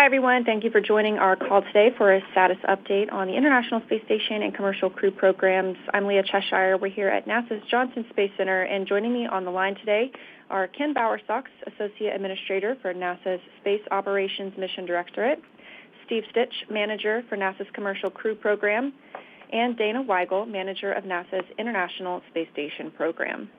Hi, everyone. Thank you for joining our call today for a status update on the International Space Station and commercial crew programs. I'm Leah Cheshire. We're here at NASA's Johnson Space Center, and joining me on the line today are Ken Bowersox, Associate Administrator for NASA's Space Operations Mission Directorate, Steve Stitch, Manager for NASA's Commercial Crew Program, and Dana Weigel, Manager of NASA's International Space Station Program.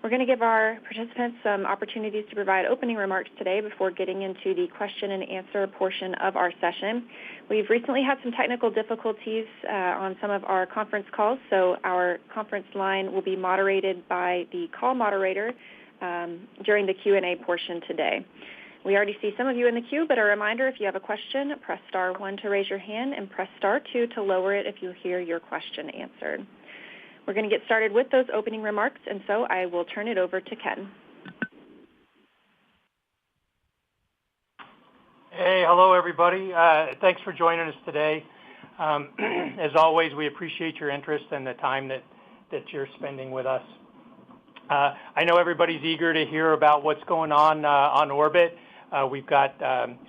We're going to give our participants some opportunities to provide opening remarks today before getting into the question and answer portion of our session. We've recently had some technical difficulties on some of our conference calls, so our conference line will be moderated by the call moderator during the Q&A portion today. We already see some of you in the queue, but a reminder, if you have a question, press star 1 to raise your hand and press star 2 to lower it if you hear your question answered. We're going to get started with those opening remarks, and so I will turn it over to Ken. Hey, hello, everybody. Thanks for joining us today. As always, we appreciate your interest and the time that you're spending with us. I know everybody's eager to hear about what's going on orbit. We've got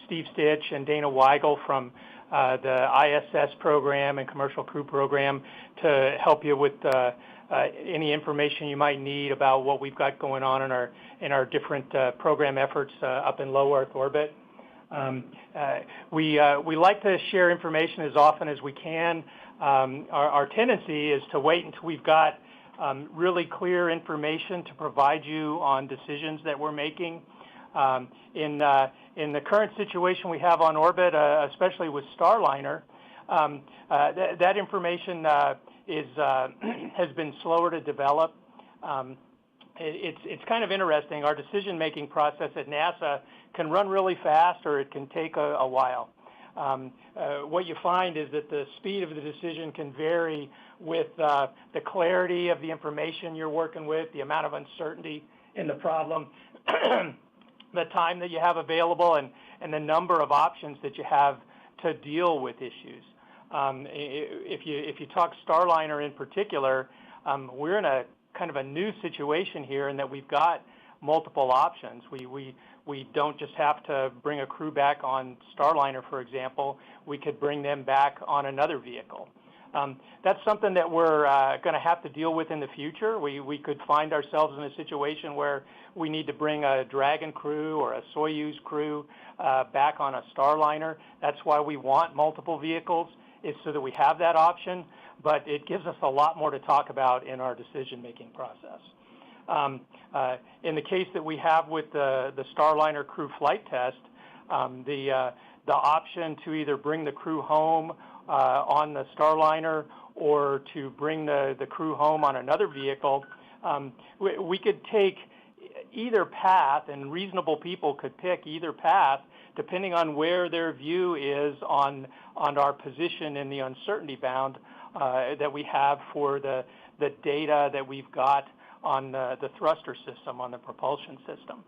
Steve Stitch and Dana Weigel from the ISS program and commercial crew program to help you with any information you might need about what we've got going on in our different program efforts up in low Earth orbit. We like to share information as often as we can. Our tendency is to wait until we've got really clear information to provide you on decisions that we're making. In the current situation we have on orbit, especially with Starliner, that information has been slower to develop. It's kind of interesting. Our decision-making process at NASA can run really fast, or it can take a while. What you find is that the speed of the decision can vary with the clarity of the information you're working with, the amount of uncertainty in the problem, the time that you have available, and the number of options that you have to deal with issues. If you talk Starliner in particular, we're in a kind of a new situation here in that we've got multiple options. We don't just have to bring a crew back on Starliner, for example. We could bring them back on another vehicle. That's something that we're going to have to deal with in the future. We could find ourselves in a situation where we need to bring a Dragon crew or a Soyuz crew back on a Starliner. That's why we want multiple vehicles, is so that we have that option, but it gives us a lot more to talk about in our decision-making process. In the case that we have with the Starliner crew flight test, the option to either bring the crew home on the Starliner or to bring the crew home on another vehicle, we could take either path, and reasonable people could pick either path depending on where their view is on our position in the uncertainty bound that we have for the data that we've got on the thruster system, on the propulsion system.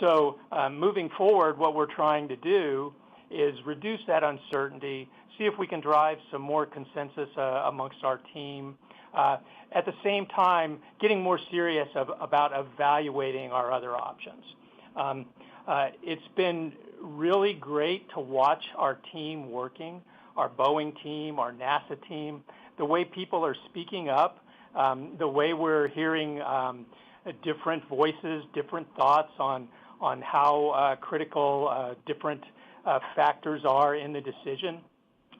So moving forward, what we're trying to do is reduce that uncertainty, see if we can drive some more consensus amongst our team. At the same time, getting more serious about evaluating our other options. It's been really great to watch our team working, our Boeing team, our NASA team, the way people are speaking up, the way we're hearing different voices, different thoughts on how critical different factors are in the decision.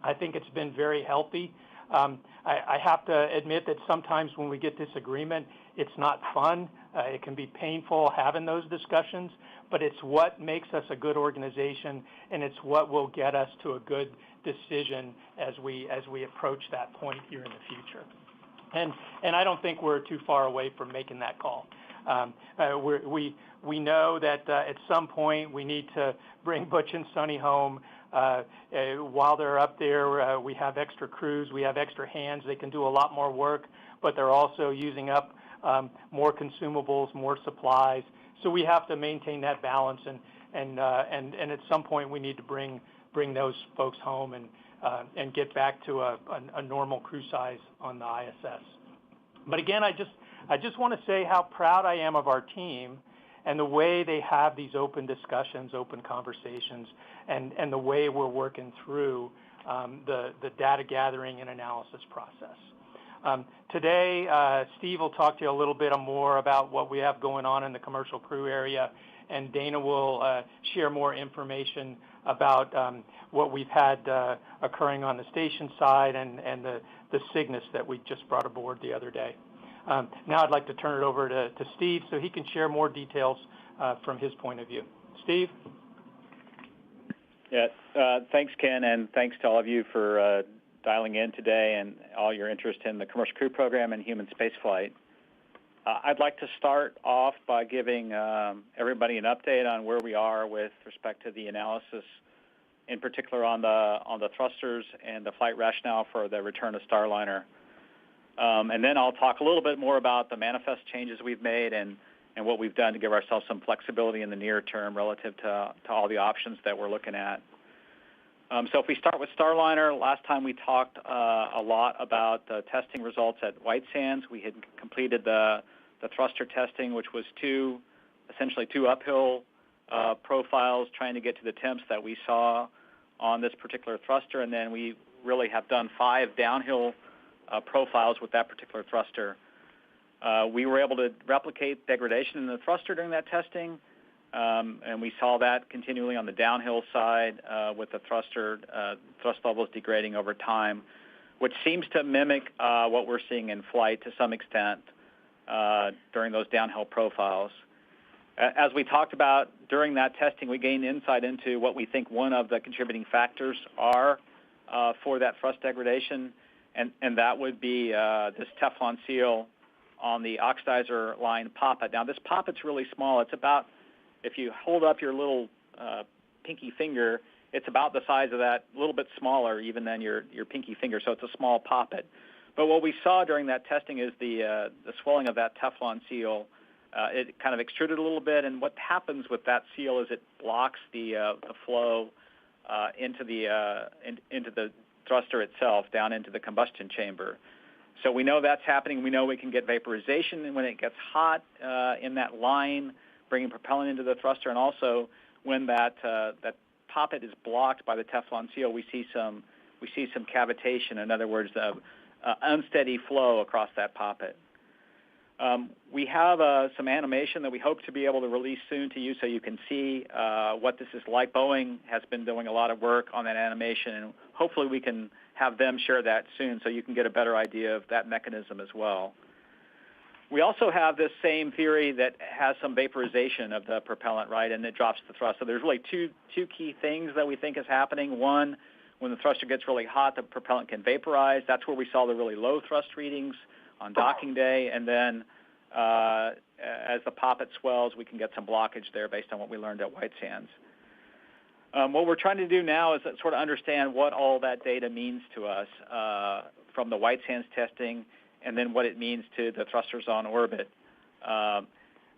I think it's been very healthy. I have to admit that sometimes when we get disagreement, it's not fun. It can be painful having those discussions, but it's what makes us a good organization, and it's what will get us to a good decision as we approach that point here in the future. And I don't think we're too far away from making that call. We know that at some point we need to bring Butch and Sonny home. While they're up there, we have extra crews, we have extra hands. They can do a lot more work, but they're also using up more consumables, more supplies. So we have to maintain that balance, and at some point we need to bring those folks home and get back to a normal crew size on the ISS. But again, I just want to say how proud I am of our team and the way they have these open discussions, open conversations, and the way we're working through the data gathering and analysis process. Today, Steve will talk to you a little bit more about what we have going on in the commercial crew area, and Dana will share more information about what we've had occurring on the station side and the Cygnus that we just brought aboard the other day. Now I'd like to turn it over to Steve so he can share more details from his point of view. Steve? Yeah, thanks, Ken, and thanks to all of you for dialing in today and all your interest in the Commercial Crew Program and human spaceflight. I'd like to start off by giving everybody an update on where we are with respect to the analysis, in particular on the thrusters and the flight rationale for the return of Starliner. And then I'll talk a little bit more about the manifest changes we've made and what we've done to give ourselves some flexibility in the near term relative to all the options that we're looking at. So if we start with Starliner, last time we talked a lot about the testing results at White Sands. We had completed the thruster testing, which was essentially two uphill profiles trying to get to the temps that we saw on this particular thruster, and then we really have done 5 downhill profiles with that particular thruster. We were able to replicate degradation in the thruster during that testing, and we saw that continually on the downhill side with the thrust levels degrading over time, which seems to mimic what we're seeing in flight to some extent during those downhill profiles. As we talked about during that testing, we gained insight into what we think one of the contributing factors are for that thrust degradation, and that would be this Teflon seal on the oxidizer line poppet. Now, this poppet's really small. It's about, if you hold up your little pinky finger, it's about the size of that, a little bit smaller even than your pinky finger, so it's a small poppet. But what we saw during that testing is the swelling of that Teflon seal. It kind of extruded a little bit, and what happens with that seal is it blocks the flow into the thruster itself, down into the combustion chamber. So we know that's happening. We know we can get vaporization when it gets hot in that line, bringing propellant into the thruster, and also when that poppet is blocked by the Teflon seal, we see some cavitation. In other words, unsteady flow across that poppet. We have some animation that we hope to be able to release soon to you so you can see what this is like. Boeing has been doing a lot of work on that animation, and hopefully we can have them share that soon so you can get a better idea of that mechanism as well. We also have this same theory that has some vaporization of the propellant, right, and it drops the thrust. So there's really two key things that we think is happening. One, when the thruster gets really hot, the propellant can vaporize. That's where we saw the really low thrust readings on docking day, and then as the poppet swells, we can get some blockage there based on what we learned at White Sands. What we're trying to do now is sort of understand what all that data means to us from the White Sands testing, and then what it means to the thrusters on orbit.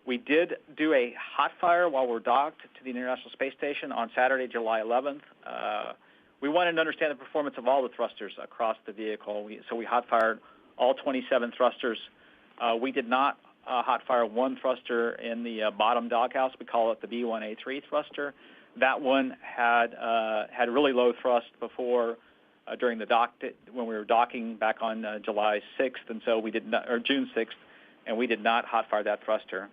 We did do a hot fire while we're docked to the International Space Station on Saturday, July 11th. We wanted to understand the performance of all the thrusters across the vehicle, so we hot fired all 27 thrusters. We did not hot fire one thruster in the bottom doghouse. We call it the B1A3 thruster. That one had really low thrust before during the when we were docking back on July 6th, and so we did not, or June 6th, and we did not hot fire that thruster.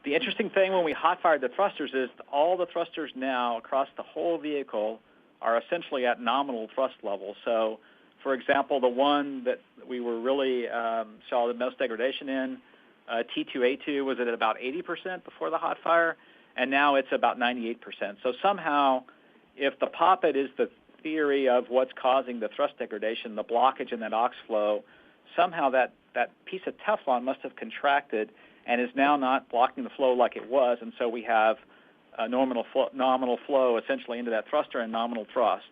The interesting thing when we hot fired the thrusters is all the thrusters now across the whole vehicle are essentially at nominal thrust level. So, for example, the one that we were really saw the most degradation in, T2A2, was at about 80% before the hot fire, and now it's about 98%. So somehow, if the poppet is the theory of what's causing the thrust degradation, the blockage in that ox flow, somehow that piece of Teflon must have contracted and is now not blocking the flow like it was, and so we have a nominal flow essentially into that thruster and nominal thrust.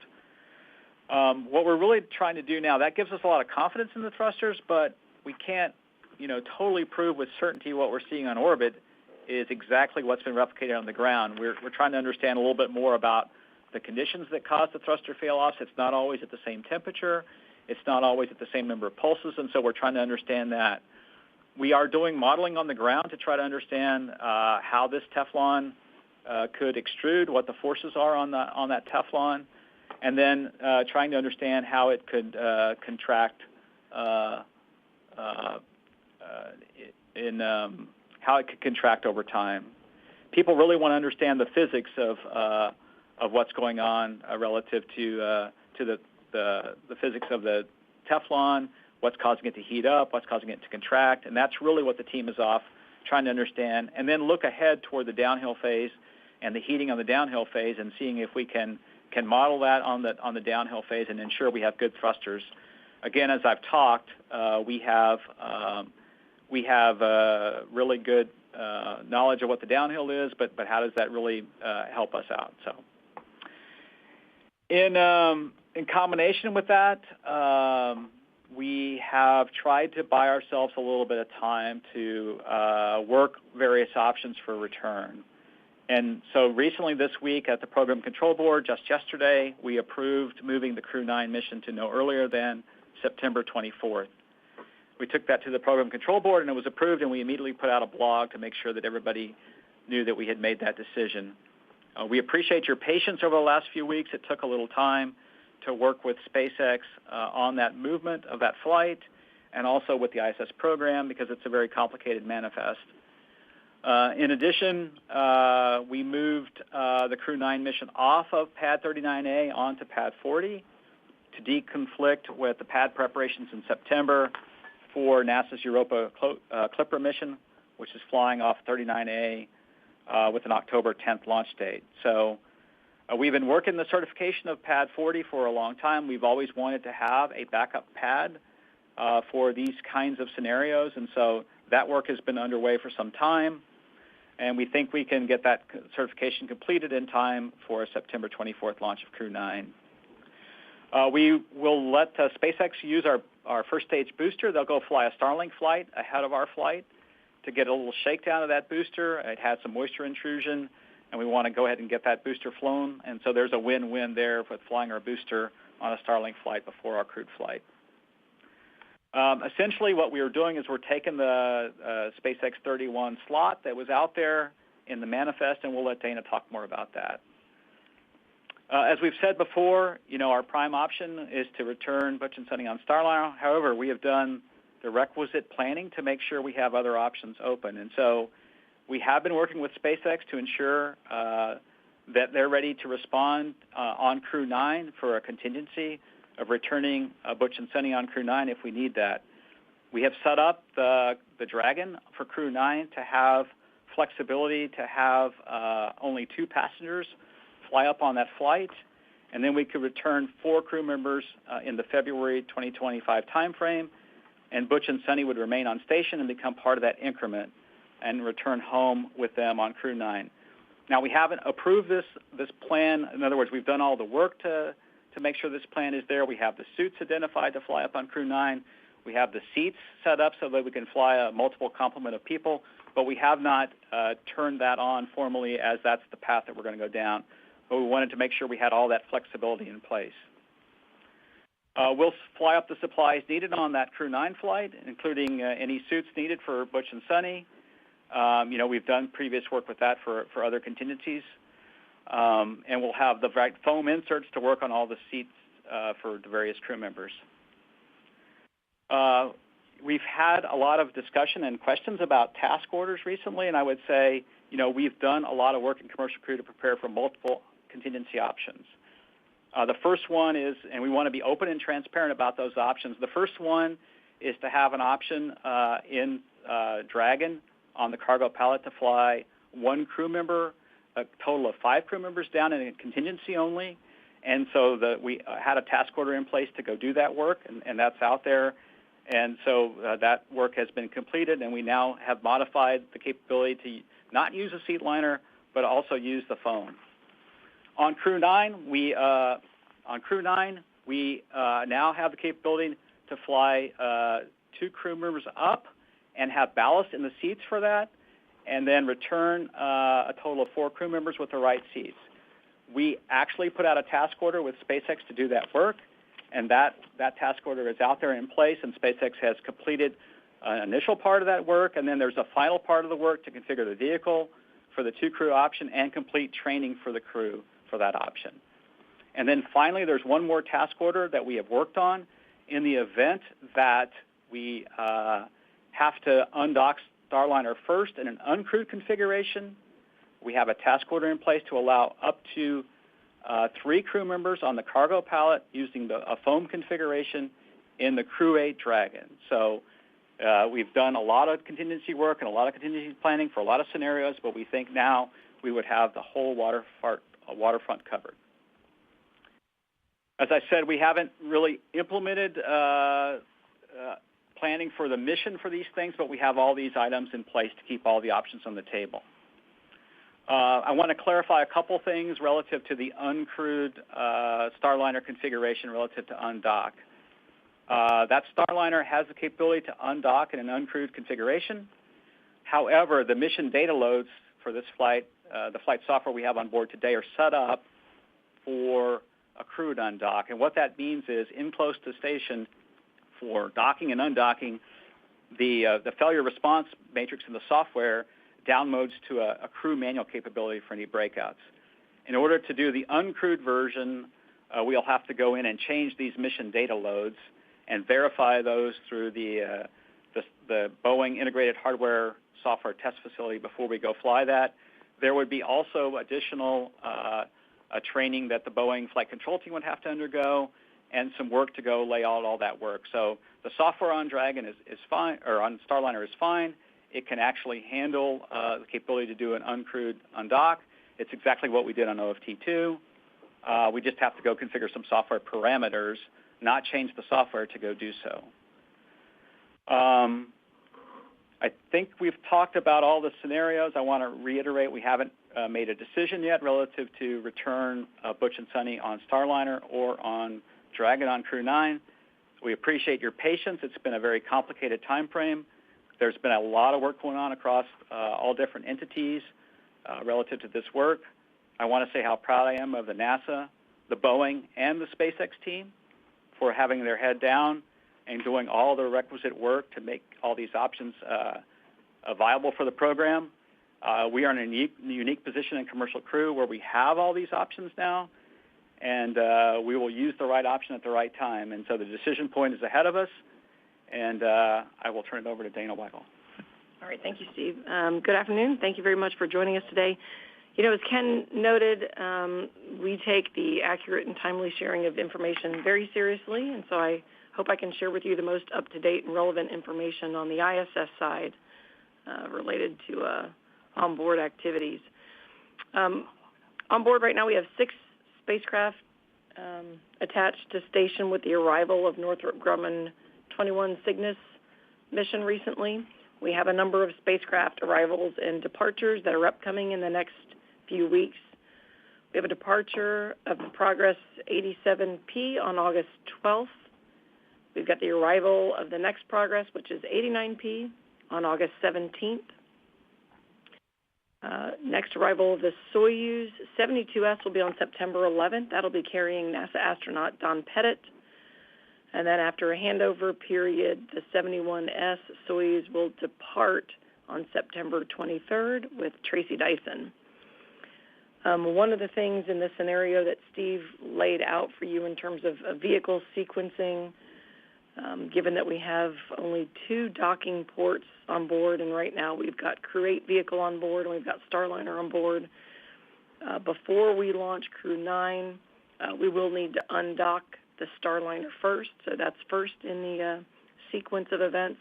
What we're really trying to do now, that gives us a lot of confidence in the thrusters, but we can't, totally prove with certainty what we're seeing on orbit is exactly what's been replicated on the ground. We're trying to understand a little bit more about the conditions that cause the thruster fail-offs. It's not always at the same temperature. It's not always at the same number of pulses, and so we're trying to understand that. We are doing modeling on the ground to try to understand how this Teflon could extrude, what the forces are on that Teflon, and then trying to understand how it could contract how it could contract over time. People really want to understand the physics of what's going on relative to the physics of the Teflon, what's causing it to heat up, what's causing it to contract, and that's really what the team is off trying to understand, and then look ahead toward the downhill phase and the heating on the downhill phase, and seeing if we can model that on the downhill phase and ensure we have good thrusters. Again, as I've talked, we have really good knowledge of what the downhill is, but how does that really help us out? So, in combination with that, we have tried to buy ourselves a little bit of time to work various options for return. And so recently this week at the Program Control Board, just yesterday, we approved moving the Crew-9 mission to no earlier than September 24th. We took that to the Program Control Board, and it was approved, and we immediately put out a blog to make sure that everybody knew that we had made that decision. We appreciate your patience over the last few weeks. It took a little time to work with SpaceX on that movement of that flight, and also with the ISS program, because it's a very complicated manifest. In addition, we moved the Crew-9 mission off of Pad 39A onto Pad 40 to deconflict with the pad preparations in September for NASA's Europa Clipper mission, which is flying off 39A with an October 10th launch date. So we've been working the certification of Pad 40 for a long time. We've always wanted to have a backup pad for these kinds of scenarios, and so that work has been underway for some time, and we think we can get that certification completed in time for a September 24th launch of Crew-9. We will let SpaceX use our first stage booster. They'll go fly a Starlink flight ahead of our flight to get a little shakedown of that booster. It had some moisture intrusion, and we want to go ahead and get that booster flown. And so there's a win-win there with flying our booster on a Starlink flight before our crewed flight. Essentially what we are doing is we're taking the SpaceX 31 slot that was out there in the manifest, and we'll let Dana talk more about that. As we've said before, our prime option is to return Butch and Sunny on Starliner. However, we have done the requisite planning to make sure we have other options open. And so we have been working with SpaceX to ensure that they're ready to respond on Crew-9 for a contingency of returning Butch and Sunny on Crew-9 if we need that. We have set up the Dragon for Crew-9 to have flexibility to have only 2 passengers fly up on that flight, and then we could return 4 crew members in the February 2025 timeframe, and Butch and Sunny would remain on station and become part of that increment and return home with them on Crew-9. Now, we haven't approved this plan. In other words, we've done all the work to make sure this plan is there. We have the suits identified to fly up on Crew-9. We have the seats set up so that we can fly a multiple complement of people, but we have not turned that on formally as that's the path that we're going to go down. But we wanted to make sure we had all that flexibility in place. We'll fly up the supplies needed on that Crew-9 flight, including any suits needed for Butch and Sunny. We've done previous work with that for other contingencies. And we'll have the right foam inserts to work on all the seats for the various crew members. We've had a lot of discussion and questions about task orders recently, and I would say, we've done a lot of work in Commercial Crew to prepare for multiple contingency options. The first one is, and we want to be open and transparent about those options, the first one is to have an option in Dragon on the cargo pallet to fly 1 crew member, a total of 5 crew members down in a contingency only. And so we had a task order in place to go do that work, and that's out there. And so that work has been completed, and we now have modified the capability to not use a seat liner, but also use the phone. On Crew-9, we now have the capability to fly 2 crew members up and have ballast in the seats for that, and then return a total of 4 crew members with the right seats. We actually put out a task order with SpaceX to do that work, and that task order is out there in place, and SpaceX has completed an initial part of that work, and then there's a final part of the work to configure the vehicle for the two-crew option and complete training for the crew for that option. And then finally, there's one more task order that we have worked on. In the event that we have to undock Starliner first in an uncrewed configuration, we have a task order in place to allow up to 3 crew members on the cargo pallet using a foam configuration in the Crew-8 Dragon. So we've done a lot of contingency work and a lot of contingency planning for a lot of scenarios, but we think now we would have the whole waterfront covered. As I said, we haven't really implemented planning for the mission for these things, but we have all these items in place to keep all the options on the table. I want to clarify a couple things relative to the uncrewed Starliner configuration relative to undock. That Starliner has the capability to undock in an uncrewed configuration. However, the mission data loads for this flight, the flight software we have on board today, are set up for a crewed undock. And what that means is, in close to station for docking and undocking, the failure response matrix in the software downloads to a crew manual capability for any breakouts. In order to do the uncrewed version, we'll have to go in and change these mission data loads and verify those through the Boeing Integrated Hardware Software Test Facility before we go fly that. There would be also additional training that the Boeing flight control team would have to undergo, and some work to go lay out all that work. So the software on Dragon is fine, or on Starliner is fine. It can actually handle the capability to do an uncrewed undock. It's exactly what we did on OFT2. We just have to go configure some software parameters, not change the software to go do so. I think we've talked about all the scenarios. I want to reiterate we haven't made a decision yet relative to return Butch and Sunny on Starliner or on Dragon on Crew-9. We appreciate your patience. It's been a very complicated time frame. There's been a lot of work going on across all different entities relative to this work. I want to say how proud I am of the NASA, the Boeing, and the SpaceX team for having their head down and doing all the requisite work to make all these options viable for the program. We are in a unique position in Commercial Crew where we have all these options now, and we will use the right option at the right time. And so the decision point is ahead of us, and I will turn it over to Dana Weigel. All right, thank you, Steve. Good afternoon. Thank you very much for joining us today. You know, as Ken noted, we take the accurate and timely sharing of information very seriously, and so I hope I can share with you the most up-to-date and relevant information on the ISS side related to onboard activities. On board right now we have 6 spacecraft attached to station with the arrival of Northrop Grumman 21 Cygnus mission recently. We have a number of spacecraft arrivals and departures that are upcoming in the next few weeks. We have a departure of the Progress 87P on August 12th. We've got the arrival of the next Progress, which is 89P, on August 17th. Next arrival of the Soyuz 72S will be on September 11th. That'll be carrying NASA astronaut Don Pettit. And then after a handover period, the 71S Soyuz will depart on September 23rd with Tracy Dyson. One of the things in this scenario that Steve laid out for you in terms of vehicle sequencing, given that we have only 2 docking ports on board, and right now we've got Crew-8 vehicle on board and we've got Starliner on board. Before we launch Crew-9, we will need to undock the Starliner first, so that's first in the sequence of events.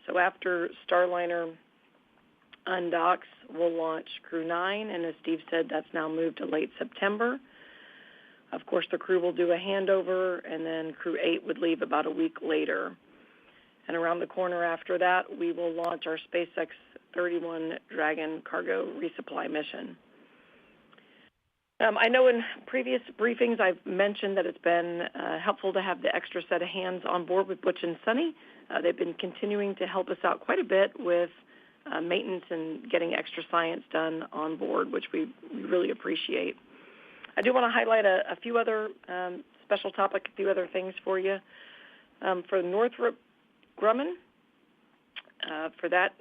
So after Starliner undocks, we'll launch Crew-9, and as Steve said, that's now moved to late September. Of course, the crew will do a handover, and then Crew-8 would leave about a week later. And around the corner after that, we will launch our SpaceX 31 Dragon cargo resupply mission. I know in previous briefings I've mentioned that it's been helpful to have the extra set of hands on board with Butch and Sunny. They've been continuing to help us out quite a bit with maintenance and getting extra science done on board, which we really appreciate. I do want to highlight a few other special topic, a few other things for you. For Northrop Grumman, for that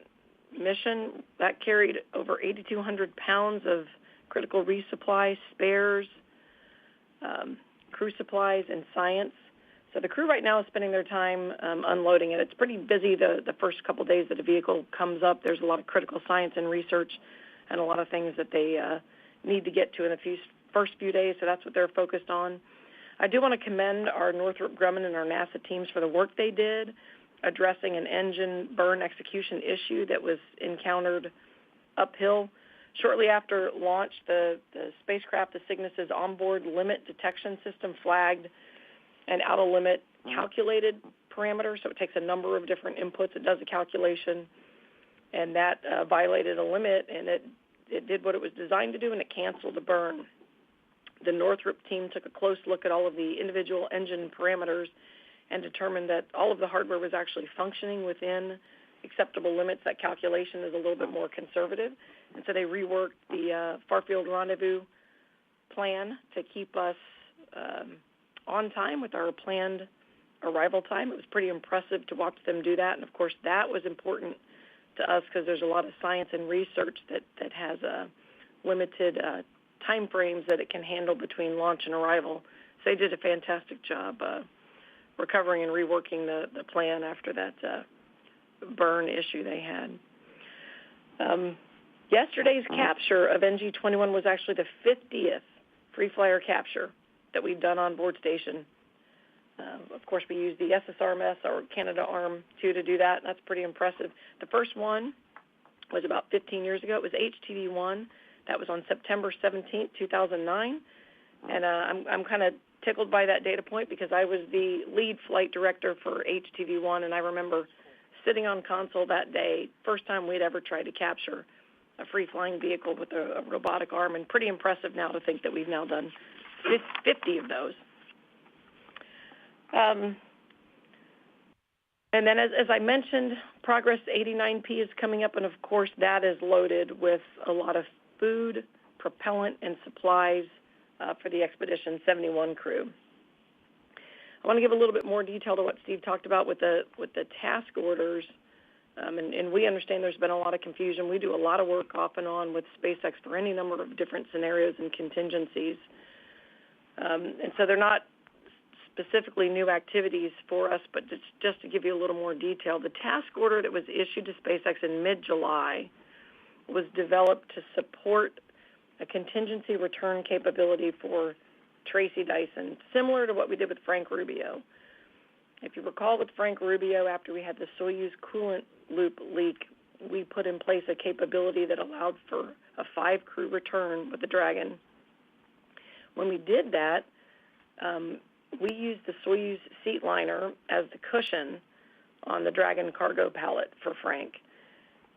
mission. That carried over 8,200 pounds of critical resupply, spares, crew supplies, and science. So the crew right now is spending their time unloading it. It's pretty busy the first couple days that a vehicle comes up. There's a lot of critical science and research and a lot of things that they need to get to in the first few days, so that's what they're focused on. I do want to commend our Northrop Grumman and our NASA teams for the work they did addressing an engine burn execution issue that was encountered uphill. Shortly after launch, the spacecraft, the Cygnus's onboard limit detection system flagged an out-of-limit calculated parameter, so it takes a number of different inputs. It does a calculation, and that violated a limit, and it did what it was designed to do, and it canceled the burn. The Northrop team took a close look at all of the individual engine parameters and determined that all of the hardware was actually functioning within acceptable limits. That calculation is a little bit more conservative, and so they reworked the far-field rendezvous plan to keep us on time with our planned arrival time. It was pretty impressive to watch them do that, and of course that was important to us because there's a lot of science and research that has limited time frames that it can handle between launch and arrival. So they did a fantastic job recovering and reworking the plan after that burn issue they had. Yesterday's capture of NG-21 was actually the 50th free flyer capture that we've done on board station. Of course, we used the SSRMS, or Canadarm2, to do that, and that's pretty impressive. The first one was about 15 years ago. It was HTV-1. That was on September 17, 2009, and I'm kind of tickled by that data point because I was the lead flight director for HTV-1, and I remember sitting on console that day, first time we'd ever tried to capture a free-flying vehicle with a robotic arm, and pretty impressive now to think that we've now done 50 of those. And then, as I mentioned, Progress 89P is coming up, and of course that is loaded with a lot of food, propellant, and supplies for the Expedition 71 crew. I want to give a little bit more detail to what Steve talked about with the task orders, and we understand there's been a lot of confusion. We do a lot of work off and on with SpaceX for any number of different scenarios and contingencies, and so they're not specifically new activities for us, but just to give you a little more detail, the task order that was issued to SpaceX in mid-July was developed to support a contingency return capability for Tracy Dyson, similar to what we did with Frank Rubio. If you recall with Frank Rubio, after we had the Soyuz coolant loop leak, we put in place a capability that allowed for a 5-crew return with the Dragon. When we did that, we used the Soyuz seat liner as the cushion on the Dragon cargo pallet for Frank.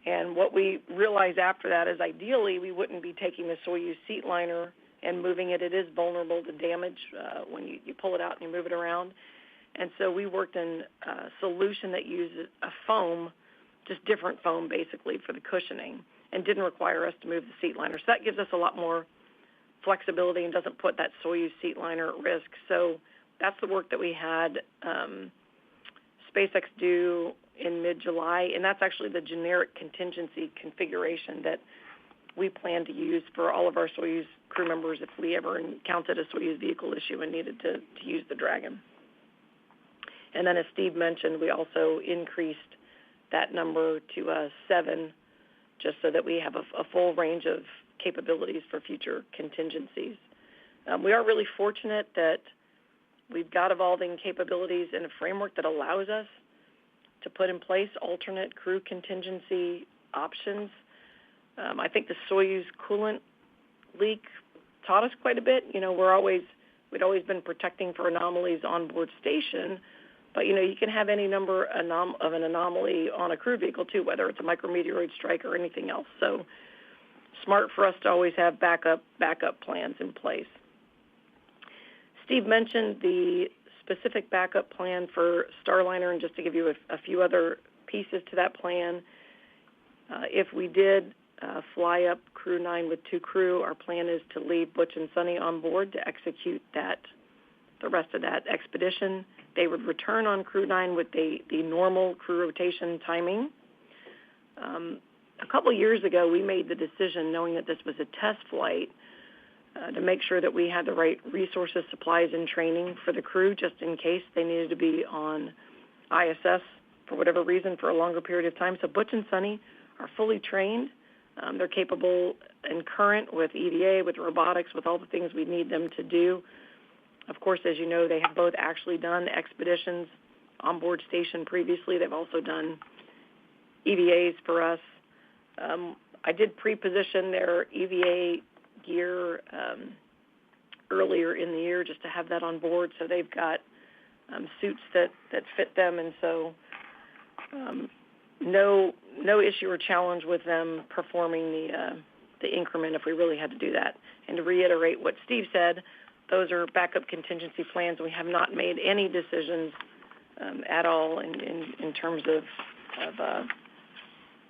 And what we realized after that is ideally we wouldn't be taking the Soyuz seat liner and moving it. It is vulnerable to damage when you pull it out and you move it around. And so we worked in a solution that uses a foam, just different foam basically for the cushioning, and didn't require us to move the seat liner. So that gives us a lot more flexibility and doesn't put that Soyuz seat liner at risk. So that's the work that we had SpaceX do in mid-July, and that's actually the generic contingency configuration that we plan to use for all of our Soyuz crew members if we ever encountered a Soyuz vehicle issue and needed to use the Dragon. And then as Steve mentioned, we also increased that number to 7 just so that we have a full range of capabilities for future contingencies. We are really fortunate that we've got evolving capabilities in a framework that allows us to put in place alternate crew contingency options. I think the Soyuz coolant leak taught us quite a bit. You know, we'd always been protecting for anomalies on board station, but you know, you can have any number of an anomaly on a crew vehicle too, whether it's a micrometeoroid strike or anything else. So smart for us to always have backup plans in place. Steve mentioned the specific backup plan for Starliner, and just to give you a few other pieces to that plan, if we did fly up Crew-9 with 2 crew, our plan is to leave Butch and Sunny on board to execute the rest of that expedition. They would return on Crew-9 with the normal crew rotation timing. A couple years ago, we made the decision, knowing that this was a test flight, to make sure that we had the right resources, supplies, and training for the crew, just in case they needed to be on ISS for whatever reason for a longer period of time. So Butch and Sunny are fully trained. They're capable and current with EVA, with robotics, with all the things we need them to do. Of course, as you know, they have both actually done expeditions on board station previously. They've also done EVAs for us. I did pre-position their EVA gear earlier in the year just to have that on board. So they've got suits that fit them, and so no issue or challenge with them performing the increment if we really had to do that. And to reiterate what Steve said, those are backup contingency plans. We have not made any decisions at all in terms of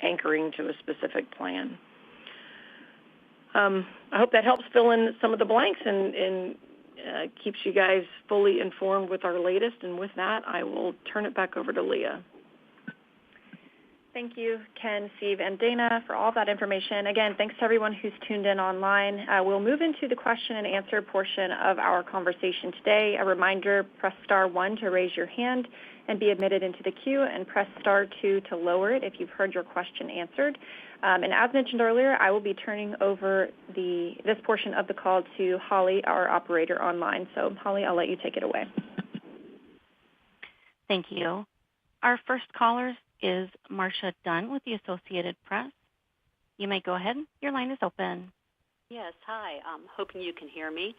anchoring to a specific plan. I hope that helps fill in some of the blanks and keeps you guys fully informed with our latest. And with that, I will turn it back over to Leah. Thank you, Ken, Steve, and Dana, for all that information. Again, thanks to everyone who's tuned in online. We'll move into the question and answer portion of our conversation today. A reminder, press star 1 to raise your hand and be admitted into the queue, and press star 2 to lower it if you've heard your question answered. And as mentioned earlier, I will be turning over this portion of the call to Holly, our operator online. So, Holly, I'll let you take it away. Thank you. Our first caller is Marcia Dunn with the Associated Press. You may go ahead. Your line is open. Yes, hi. I'm hoping you can hear me.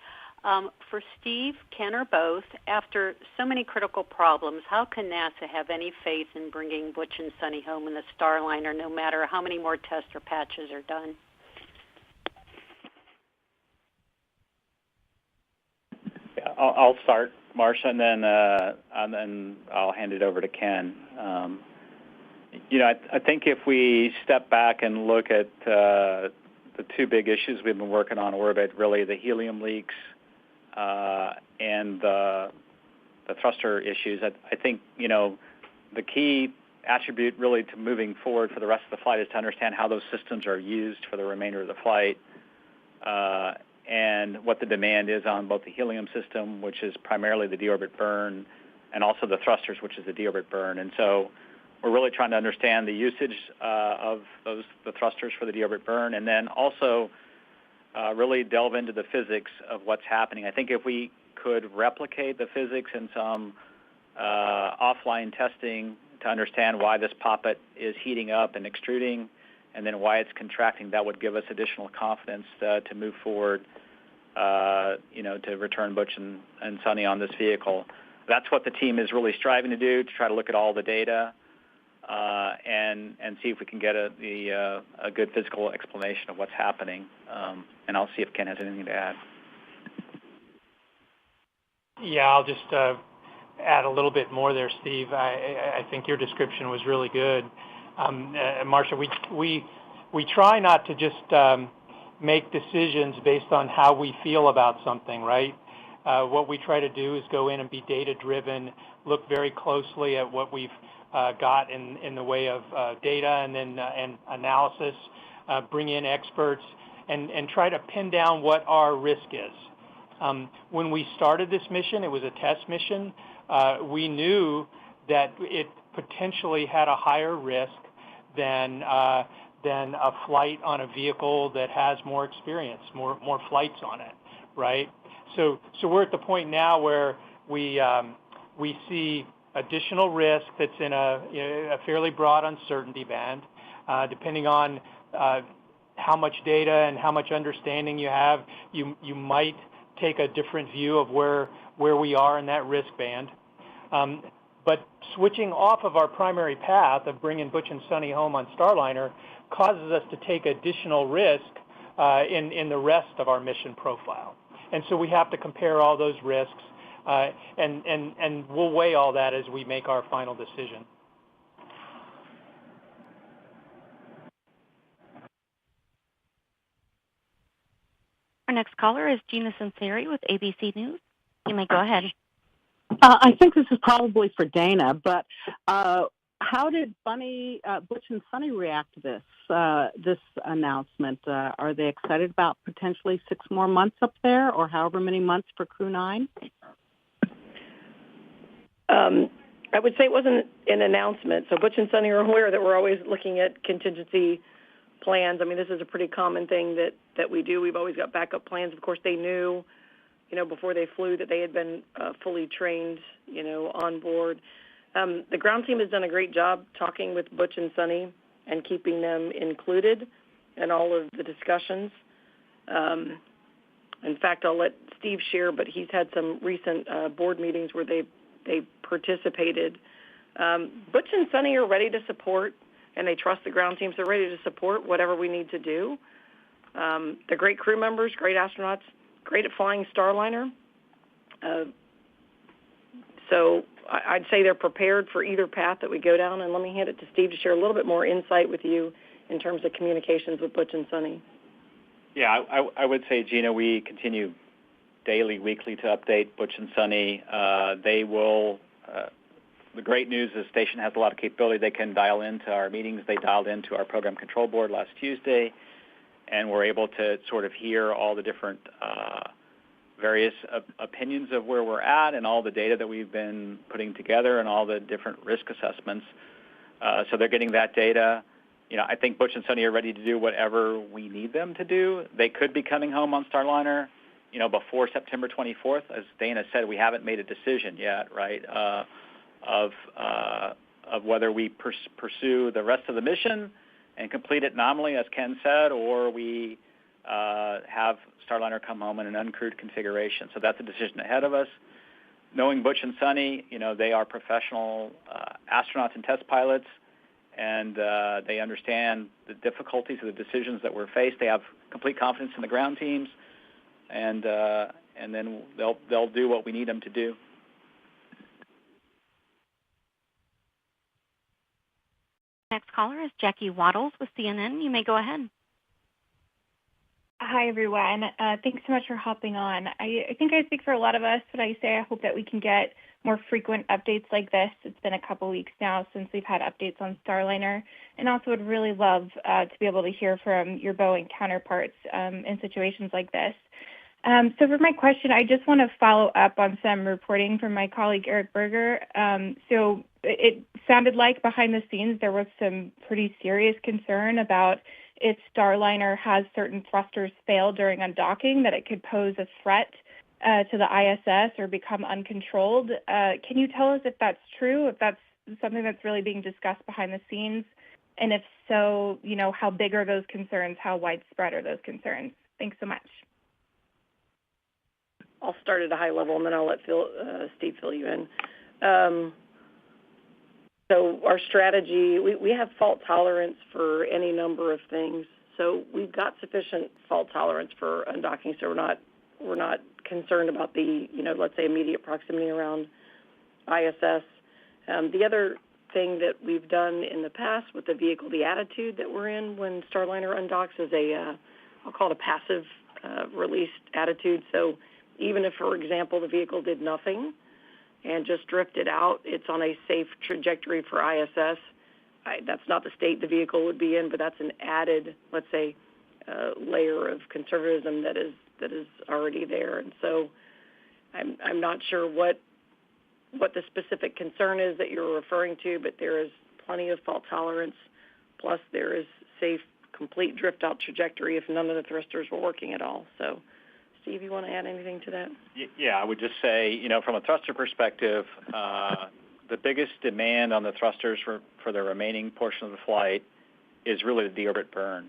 For Steve, Ken, or both, after so many critical problems, how can NASA have any faith in bringing Butch and Sunny home in the Starliner, no matter how many more tests or patches are done? Yeah, I'll start, Marcia, and then I'll hand it over to Ken. I think if we step back and look at the two big issues we've been working on orbit, really the helium leaks and the thruster issues, I think, the key attribute really to moving forward for the rest of the flight is to understand how those systems are used for the remainder of the flight and what the demand is on both the helium system, which is primarily the deorbit burn, and also the thrusters, which is the deorbit burn. And so we're really trying to understand the usage of the thrusters for the deorbit burn, and then also really delve into the physics of what's happening. I think if we could replicate the physics in some offline testing to understand why this poppet is heating up and extruding, and then why it's contracting, that would give us additional confidence to move forward, to return Butch and Sunny on this vehicle. That's what the team is really striving to do, to try to look at all the data and see if we can get a good physical explanation of what's happening. And I'll see if Ken has anything to add. Yeah, I'll just add a little bit more there, Steve. I think your description was really good. Marcia, we try not to just make decisions based on how we feel about something, right? What we try to do is go in and be data-driven, look very closely at what we've got in the way of data and analysis, bring in experts, and try to pin down what our risk is. When we started this mission, it was a test mission. We knew that it potentially had a higher risk than a flight on a vehicle that has more experience, more flights on it, right? So we're at the point now where we see additional risk that's in a fairly broad uncertainty band, depending on how much data and how much understanding you have. You might take a different view of where we are in that risk band. But switching off of our primary path of bringing Butch and Sunny home on Starliner causes us to take additional risk in the rest of our mission profile. And so we have to compare all those risks, and we'll weigh all that as we make our final decision. Our next caller is Gina Sunseri with ABC News. You may go ahead. I think this is probably for Dana, but how How did Butch and Sunny react to this announcement? Are they excited about potentially 6 more months up there, or however many months for Crew-9? I would say it wasn't an announcement. So Butch and Sunny are aware that we're always looking at contingency plans. I mean, this is a pretty common thing that we do. We've always got backup plans. Of course, they knew, before they flew that they had been fully trained, on board. The ground team has done a great job talking with Butch and Sunny and keeping them included in all of the discussions. In fact, I'll let Steve share, but he's had some recent board meetings where they participated. Butch and Sunny are ready to support, and they trust the ground teams. They're ready to support whatever we need to do. They're great crew members, great astronauts, great at flying Starliner. So I'd say they're prepared for either path that we go down. And let me hand it to Steve to share a little bit more insight with you in terms of communications with Butch and Sunny. Yeah, I would say, Gina, we continue daily, weekly to update Butch and Sunny. They will. The great news is the station has a lot of capability. They can dial into our meetings. They dialed into our program control board last Tuesday, and we're able to sort of hear all the different various opinions of where we're at and all the data that we've been putting together and all the different risk assessments. So they're getting that data. I think Butch and Sunny are ready to do whatever we need them to do. They could be coming home on Starliner, before September 24th. As Dana said, we haven't made a decision yet, right, of whether we pursue the rest of the mission and complete it nominally, as Ken said, or we have Starliner come home in an uncrewed configuration. So that's a decision ahead of us. Knowing Butch and Sunny, they are professional astronauts and test pilots, and they understand the difficulties of the decisions that we're faced. They have complete confidence in the ground teams, and then they'll do what we need them to do. Next caller is Jackie Waddles with CNN. You may go ahead. Hi, everyone. Thanks so much for hopping on. I think I speak for a lot of us when I say I hope that we can get more frequent updates like this. It's been a couple weeks now since we've had updates on Starliner, and also would really love to be able to hear from your Boeing counterparts in situations like this. So for my question, I just want to follow up on some reporting from my colleague Eric Berger. So it sounded like behind the scenes there was some pretty serious concern about if Starliner has certain thrusters fail during undocking, that it could pose a threat to the ISS or become uncontrolled. Can you tell us if that's true, if that's something that's really being discussed behind the scenes? And if so, how big are those concerns? How widespread are those concerns? Thanks so much. I'll start at a high level, and then I'll let Steve fill you in. So our strategy, we have fault tolerance for any number of things. So we've got sufficient fault tolerance for undocking, so we're not concerned about the, let's say, immediate proximity around ISS. The other thing that we've done in the past with the vehicle, the attitude that we're in when Starliner undocks is I'll call it a passive release attitude. So even if, for example, the vehicle did nothing and just drifted out, it's on a safe trajectory for ISS. That's not the state the vehicle would be in, but that's an added, let's say, layer of conservatism that is already there. And so I'm not sure what the specific concern is that you're referring to, but there is plenty of fault tolerance. Plus, there is safe, complete drift-out trajectory if none of the thrusters were working at all. So, Steve, you want to add anything to that? Yeah, I would just say, from a thruster perspective, the biggest demand on the thrusters for the remaining portion of the flight is really the deorbit burn.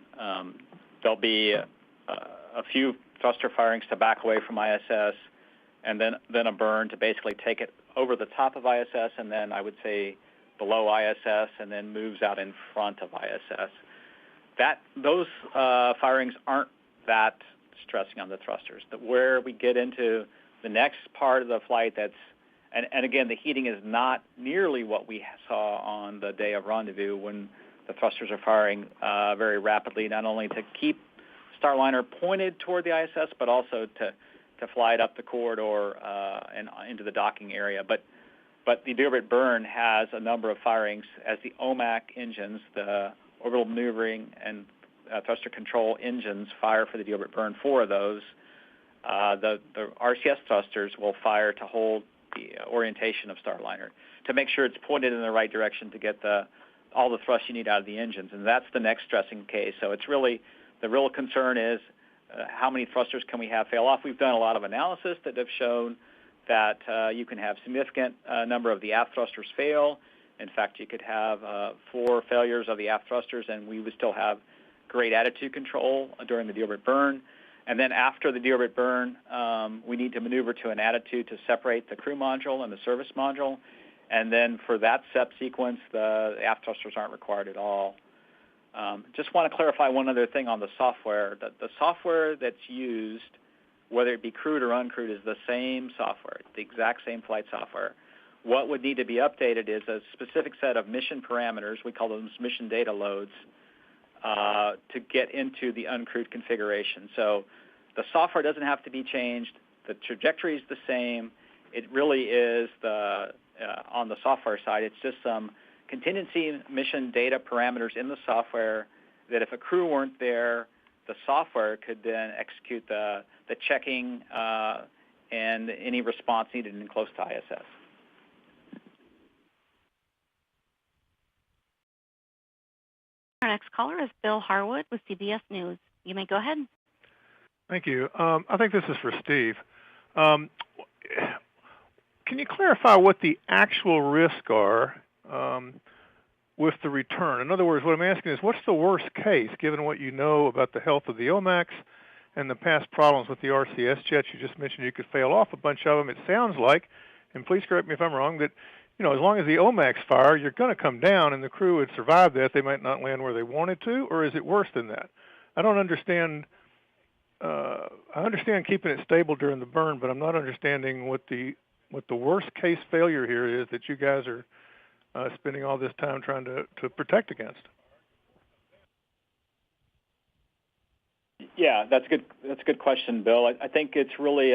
There'll be a few thruster firings to back away from ISS, and then a burn to basically take it over the top of ISS, and then I would say below ISS, and then moves out in front of ISS. Those firings aren't that stressing on the thrusters. Where we get into the next part of the flight, and again, the heating is not nearly what we saw on the day of rendezvous when the thrusters are firing very rapidly, not only to keep Starliner pointed toward the ISS, but also to fly it up the corridor and into the docking area. But but the deorbit burn has a number of firings as the OMAC engines, the orbital maneuvering and thruster control engines, fire for the deorbit burn. 4 of those. The RCS thrusters will fire to hold the orientation of Starliner to make sure it's pointed in the right direction to get all the thrust you need out of the engines, and that's the next stressing case. So it's really, the real concern is how many thrusters can we have fail off? We've done a lot of analysis that have shown that you can have significant number of the aft thrusters fail. In fact, you could have 4 failures of the aft thrusters, and we would still have great attitude control during the deorbit burn. And then after the deorbit burn, we need to maneuver to an attitude to separate the crew module and the service module. And then for that SEP sequence, the aft thrusters aren't required at all. Just want to clarify one other thing on the software. The software that's used, whether it be crewed or uncrewed, is the same software, the exact same flight software. What would need to be updated is a specific set of mission parameters, we call them mission data loads, to get into the uncrewed configuration. So the software doesn't have to be changed. The trajectory is the same. It really is on the software side, it's just some contingency mission data parameters in the software that if a crew weren't there, the software could then execute the checking and any response needed in close to ISS. Our next caller is Bill Harwood with CBS News. You may go ahead. Thank you. I think this is for Steve. Can you clarify what the actual risks are with the return? In other words, what I'm asking is, what's the worst case, given what you know about the health of the OMACs and the past problems with the RCS jets? You just mentioned you could fail off a bunch of them. It sounds like, and please correct me if I'm wrong, that as long as the OMACs fire, you're going to come down, and the crew would survive that. They might not land where they wanted to, or is it worse than that? I don't understand. I understand keeping it stable during the burn, but I'm not understanding what the worst case failure here is that you guys are spending all this time trying to protect against. Yeah, that's a good question, Bill. I think it's really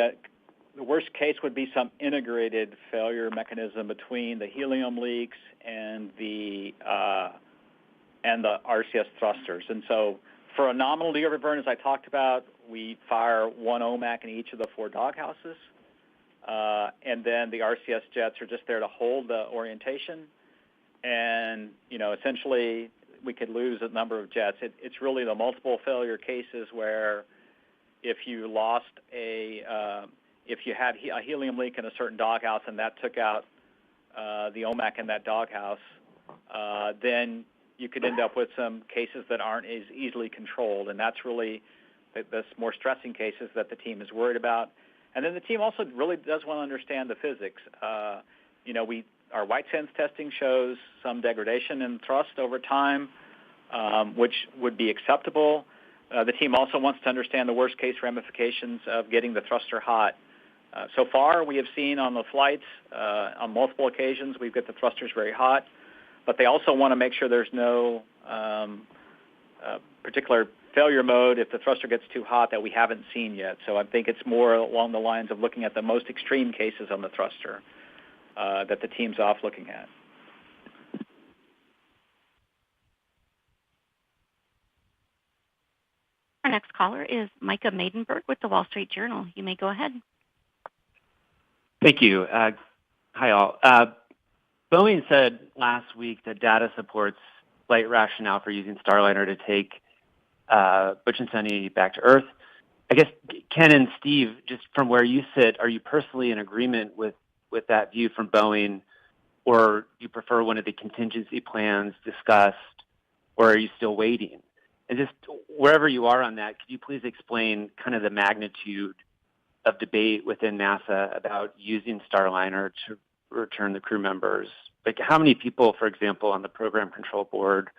the worst case would be some integrated failure mechanism between the helium leaks and the RCS thrusters. And so for a nominal deorbit burn, as I talked about, we fire 1 OMAC in each of the 4 doghouses. And then the RCS jets are just there to hold the orientation. And, essentially we could lose a number of jets. It's really the multiple failure cases where if you lost if you had a helium leak in a certain doghouse and that took out the OMAC in that doghouse, then you could end up with some cases that aren't as easily controlled. And that's really the more stressing cases that the team is worried about. And then the team also really does want to understand the physics. Our white sands testing shows some degradation in thrust over time, which would be acceptable. The team also wants to understand the worst case ramifications of getting the thruster hot. So far, we have seen on the flights, on multiple occasions, we've got the thrusters very hot, but they also want to make sure there's no particular failure mode if the thruster gets too hot that we haven't seen yet. So I think it's more along the lines of looking at the most extreme cases on the thruster that the team's off looking at. Our next caller is Micah Maidenberg with the Wall Street Journal. You may go ahead. Thank you. Hi, all. Boeing said last week that data supports flight rationale for using Starliner to take Butch and Sunny back to Earth. I guess, Ken and Steve, just from where you sit, are you personally in agreement with that view from Boeing, or do you prefer one of the contingency plans discussed, or are you still waiting? And just wherever you are on that, could you please explain kind of the magnitude of debate within NASA about using Starliner to return the crew members? Like, how many people, for example, on the program control board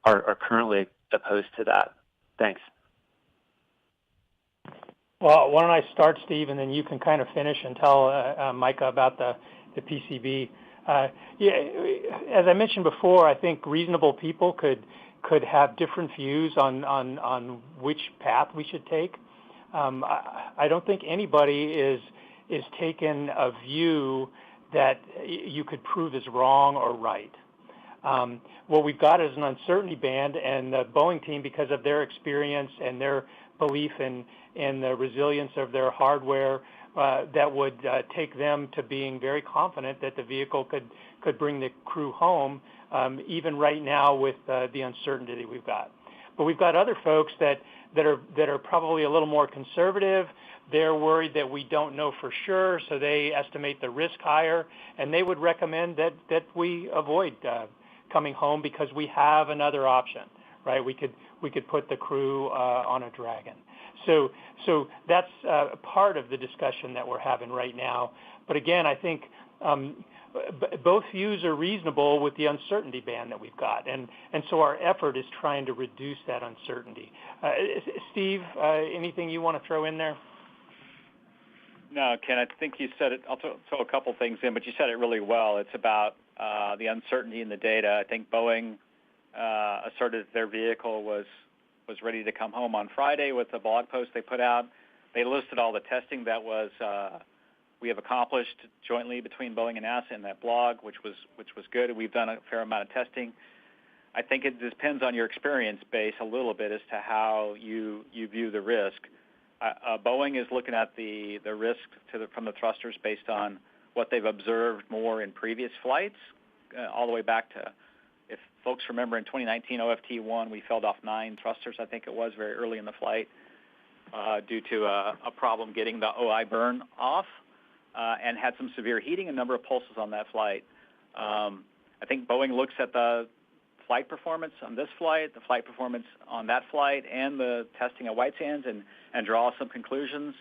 are currently opposed to that? Thanks. Well, why don't I start, Steve, and then you can kind of finish and tell Micah about the PCB. As I mentioned before, I think reasonable people could have different views on which path we should take. I don't think anybody is taking a view that you could prove is wrong or right. What we've got is an uncertainty band, and the Boeing team, because of their experience and their belief in the resilience of their hardware, that would take them to being very confident that the vehicle could bring the crew home, even right now with the uncertainty that we've got. But we've got other folks that are probably a little more conservative. They're worried that we don't know for sure, so they estimate the risk higher, and they would recommend that we avoid coming home because we have another option, right? We could put the crew on a Dragon. So that's part of the discussion that we're having right now. But again, I think both views are reasonable with the uncertainty band that we've got, and so our effort is trying to reduce that uncertainty. Steve, anything you want to throw in there? No, Ken, I think you said it. I'll throw a couple things in, but you said it really well. It's about the uncertainty in the data. I think Boeing asserted their vehicle was ready to come home on Friday with the blog post they put out. They listed all the testing that we have accomplished jointly between Boeing and NASA in that blog, which was good. We've done a fair amount of testing. I think it depends on your experience base a little bit as to how you view the risk. Boeing is looking at the risk from the thrusters based on what they've observed more in previous flights, all the way back to, if folks remember, in 2019 OFT-1, we felled off 9 thrusters, I think it was, very early in the flight due to a problem getting the OI burn off and had some severe heating, a number of pulses on that flight. I think Boeing looks at the flight performance on this flight, the flight performance on that flight, and the testing at White Sands and draw some conclusions.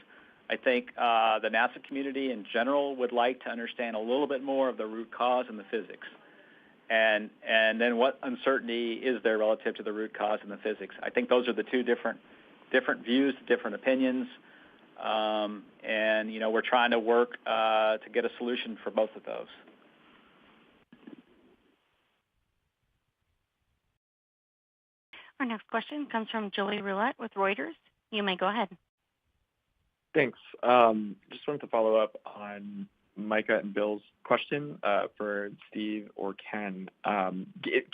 I think the NASA community in general would like to understand a little bit more of the root cause and the physics. And then what uncertainty is there relative to the root cause and the physics. I think those are the two different views, different opinions. And, we're trying to work to get a solution for both of those. Our next question comes from Joey Roulette with Reuters. You may go ahead. Thanks. Just wanted to follow up on Micah and Bill's question for Steve or Ken. Can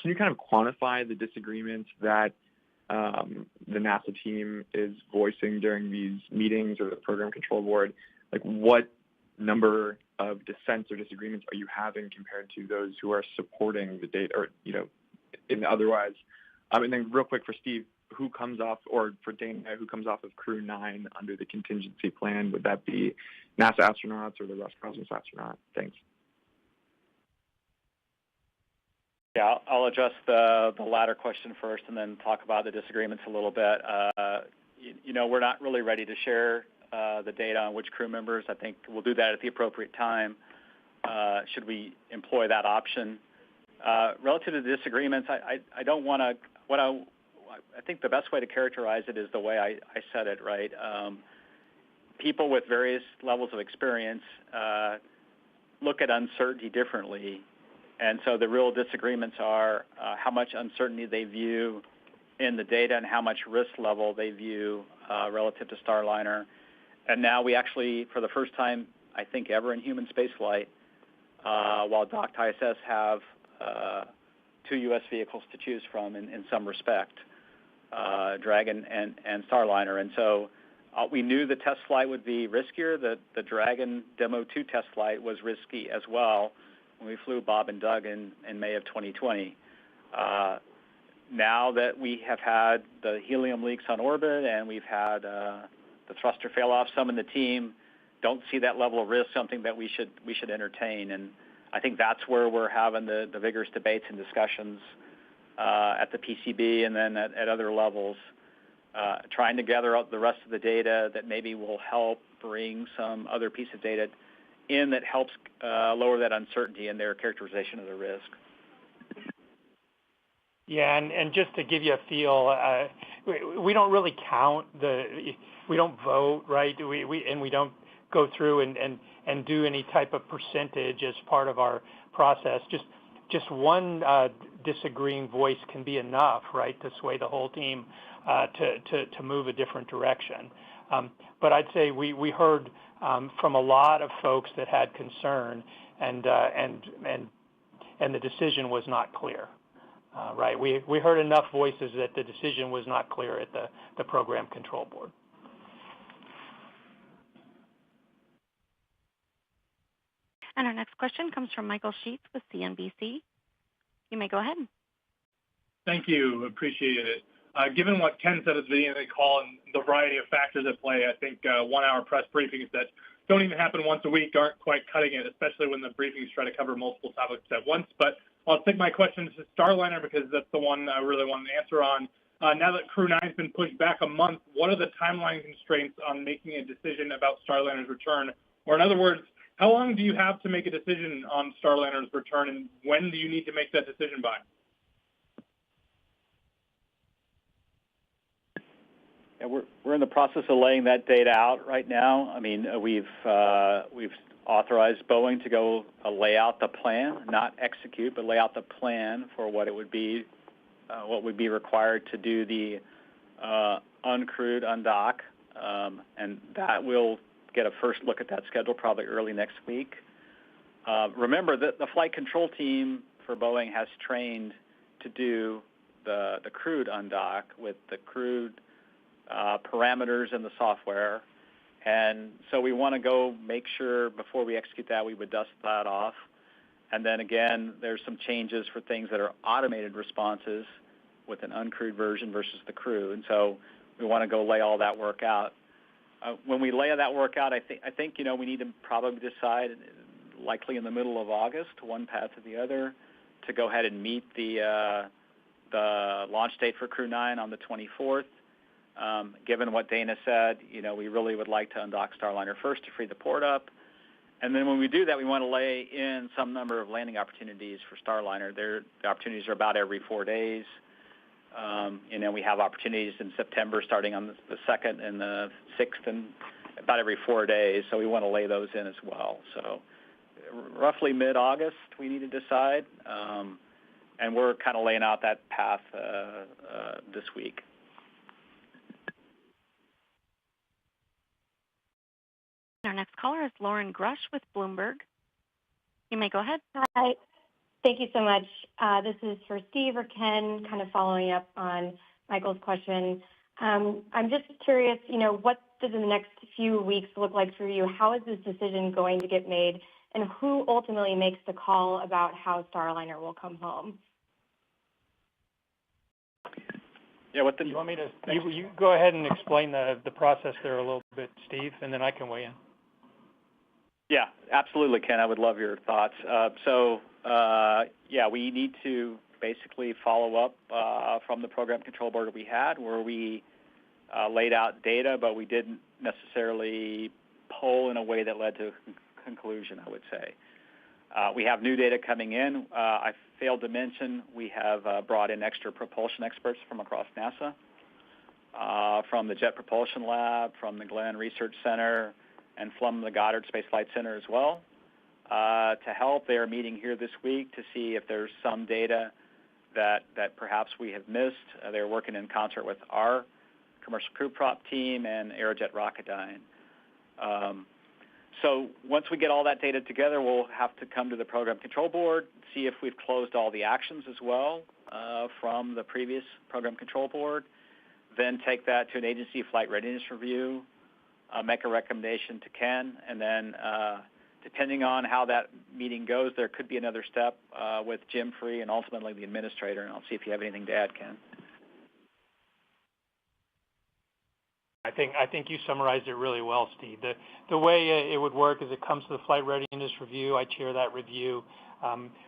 you kind of quantify the disagreements that the NASA team is voicing during these meetings or the program control board? Like, what number of dissents or disagreements are you having compared to those who are supporting the data, or in otherwise? And then real quick for Steve, who comes off, or for Dana, who comes off of Crew-9 under the contingency plan? Would that be NASA astronauts or the Roscosmos astronaut? Thanks. Yeah, I'll address the latter question first and then talk about the disagreements a little bit. We're not really ready to share the data on which crew members. I think we'll do that at the appropriate time should we employ that option. Relative to the disagreements, I don't want to, I think the best way to characterize it is the way I said it, right? People with various levels of experience look at uncertainty differently. And so the real disagreements are how much uncertainty they view in the data and how much risk level they view relative to Starliner. And now we actually, for the first time, I think ever in human spaceflight, while docked ISS have 2 U.S. vehicles to choose from in some respect, Dragon and Starliner. And so we knew the test flight would be riskier. The Dragon Demo 2 test flight was risky as well when we flew Bob and Doug in May of 2020. Now that we have had the helium leaks on orbit and we've had the thruster fail off, some in the team don't see that level of risk something that we should entertain. And I think that's where we're having the vigorous debates and discussions at the PCB and then at other levels, trying to gather up the rest of the data that maybe will help bring some other piece of data in that helps lower that uncertainty in their characterization of the risk. Yeah, and just to give you a feel, we don't really count we don't vote, right? We don't go through and do any type of percentage as part of our process. Just one disagreeing voice can be enough, right, to sway the whole team to move a different direction. But I'd say we heard from a lot of folks that had concern, and the decision was not clear. Right, we heard enough voices that the decision was not clear at the Program Control Board. And our next question comes from Michael Sheets with CNBC. You may go ahead. Thank you. Appreciate it. Given what Ken said at the beginning of the call and the variety of factors at play, I think 1-hour press briefings that don't even happen once a week aren't quite cutting it, especially when the briefings try to cover multiple topics at once. But I'll take my question to Starliner because that's the one I really want an answer on. Now that Crew-9 has been pushed back a month, what are the timeline constraints on making a decision about Starliner's return? Or in other words, how long do you have to make a decision on Starliner's return, and when do you need to make that decision by? Yeah, we're in the process of laying that data out right now. I mean, we've authorized Boeing to go lay out the plan, not execute, but lay out the plan for what it would be, what would be required to do the uncrewed undock, and that will get a first look at that schedule probably early next week. Remember that the flight control team for Boeing has trained to do the crewed undock with the crewed parameters in the software, and so we want to go make sure before we execute that we would dust that off. And then again, there's some changes for things that are automated responses with an uncrewed version versus the crew, and so we want to go lay all that work out. When we lay that work out, I think we need to probably decide, likely in the middle of August, one path or the other, to go ahead and meet the launch date for Crew-9 on the 24th. Given what Dana said, we really would like to undock Starliner first to free the port up, and then when we do that, we want to lay in some number of landing opportunities for Starliner. The opportunities are about every 4 days. We have opportunities in September starting on the 2nd and the 6th and about every 4 days, so we want to lay those in as well. So roughly mid-August we need to decide, and we're kind of laying out that path this week. Our next caller is Lauren Grush with Bloomberg. You may go ahead. Hi. Thank you so much. This is for Steve or Ken, kind of following up on Michael's question. I'm just curious, what does the next few weeks look like for you? How is this decision going to get made? And who ultimately makes the call about how Starliner will come home? Yeah, you want me to? You go ahead and explain the process there a little bit, Steve, and then I can weigh in. Yeah, absolutely, Ken. I would love your thoughts. We need to basically follow up from the Program Control Board we had, where we laid out data, but we didn't necessarily poll in a way that led to a conclusion, I would say. We have new data coming in. I failed to mention we have brought in extra propulsion experts from across NASA, from the Jet Propulsion Lab, from the Glenn Research Center, and from the Goddard Space Flight Center as well, to help. They are meeting here this week to see if there's some data that perhaps we have missed. They're working in concert with our commercial crew prop team and Aerojet Rocketdyne. So once we get all that data together, we'll have to come to the Program Control Board, see if we've closed all the actions as well from the previous Program Control Board, then take that to an agency flight readiness review, make a recommendation to Ken, and then depending on how that meeting goes, there could be another step with Jim Free and ultimately the administrator, and I'll see if you have anything to add, Ken. I think you summarized it really well, Steve. The way it would work is it comes to the flight readiness review. I chair that review.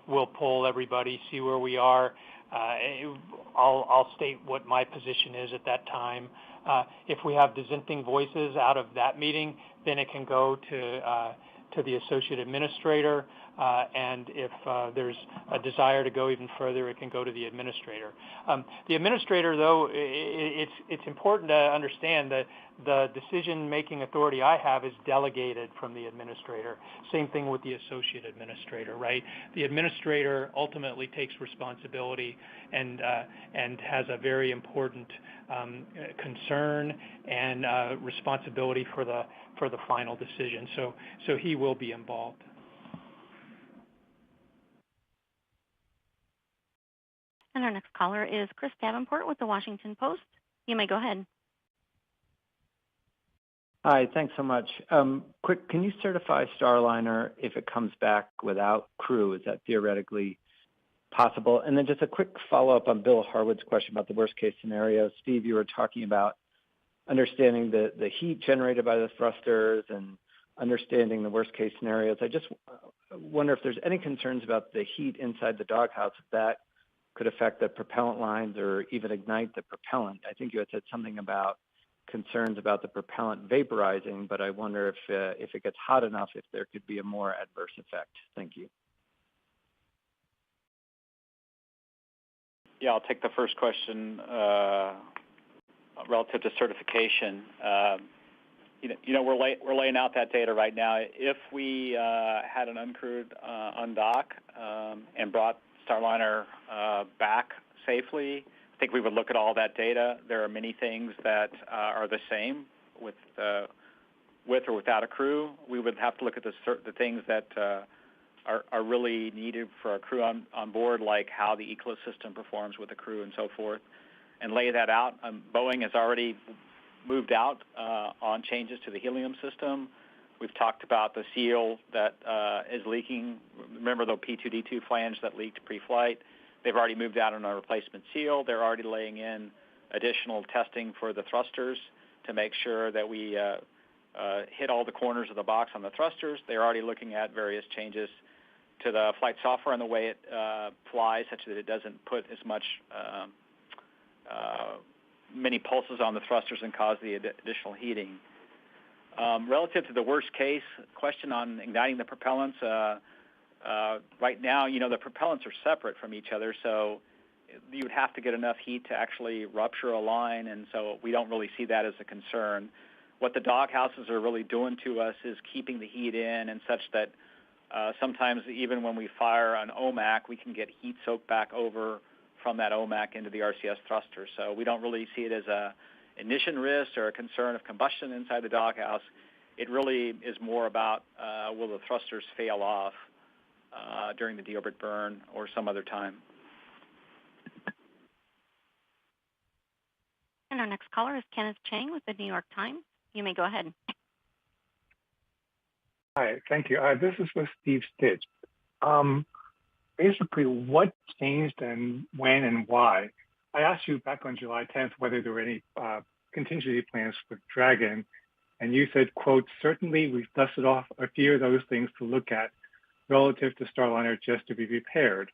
We'll poll everybody, see where we are. I'll state what my position is at that time. If we have dissenting voices out of that meeting, then it can go to the associate administrator. and if there's a desire to go even further, it can go to the administrator. The administrator, though, it's important to understand that the decision-making authority I have is delegated from the administrator. Same thing with the associate administrator, right? The administrator ultimately takes responsibility and has a very important concern and responsibility for the final decision. So he will be involved. And our next caller is Chris Davenport with the Washington Post. You may go ahead. Hi, thanks so much. Quick, can you certify Starliner if it comes back without crew? Is that theoretically possible? And then just a quick follow-up on Bill Harwood's question about the worst-case scenario. Steve, you were talking about understanding the heat generated by the thrusters and understanding the worst-case scenarios. I just wonder if there's any concerns about the heat inside the doghouse, if that could affect the propellant lines or even ignite the propellant. I think you had said something about concerns about the propellant vaporizing, but I wonder if it gets hot enough, if there could be a more adverse effect. Thank you. Yeah, I'll take the first question relative to certification. We're laying out that data right now. If we had an uncrewed undock and brought Starliner back safely, I think we would look at all that data. There are many things that are the same with or without a crew. We would have to look at the things that are really needed for a crew on board, like how the ecosystem performs with the crew and so forth, and lay that out. Boeing has already moved out on changes to the helium system. We've talked about the seal that is leaking. Remember the P2D2 flange that leaked pre-flight? They've already moved out on a replacement seal. They're already laying in additional testing for the thrusters to make sure that we hit all the corners of the box on the thrusters. They're already looking at various changes to the flight software and the way it flies, such that it doesn't put as much many pulses on the thrusters and cause the additional heating. Relative to the worst case question on igniting the propellants, right now, the propellants are separate from each other, so you would have to get enough heat to actually rupture a line, and so we don't really see that as a concern. What the doghouses are really doing to us is keeping the heat in, and such that sometimes even when we fire an OMAC, we can get heat soaked back over from that OMAC into the RCS thruster. So we don't really see it as a ignition risk or a concern of combustion inside the doghouse. It really is more about will the thrusters fail off during the deorbit burn or some other time. And our next caller is Kenneth Chang with the New York Times. You may go ahead. Hi, thank you. This is with Steve Stitch. Basically, what changed and when and why? I asked you back on July 10th whether there were any contingency plans for Dragon, and you said, quote, certainly we've dusted off a few of those things to look at relative to Starliner just to be prepared.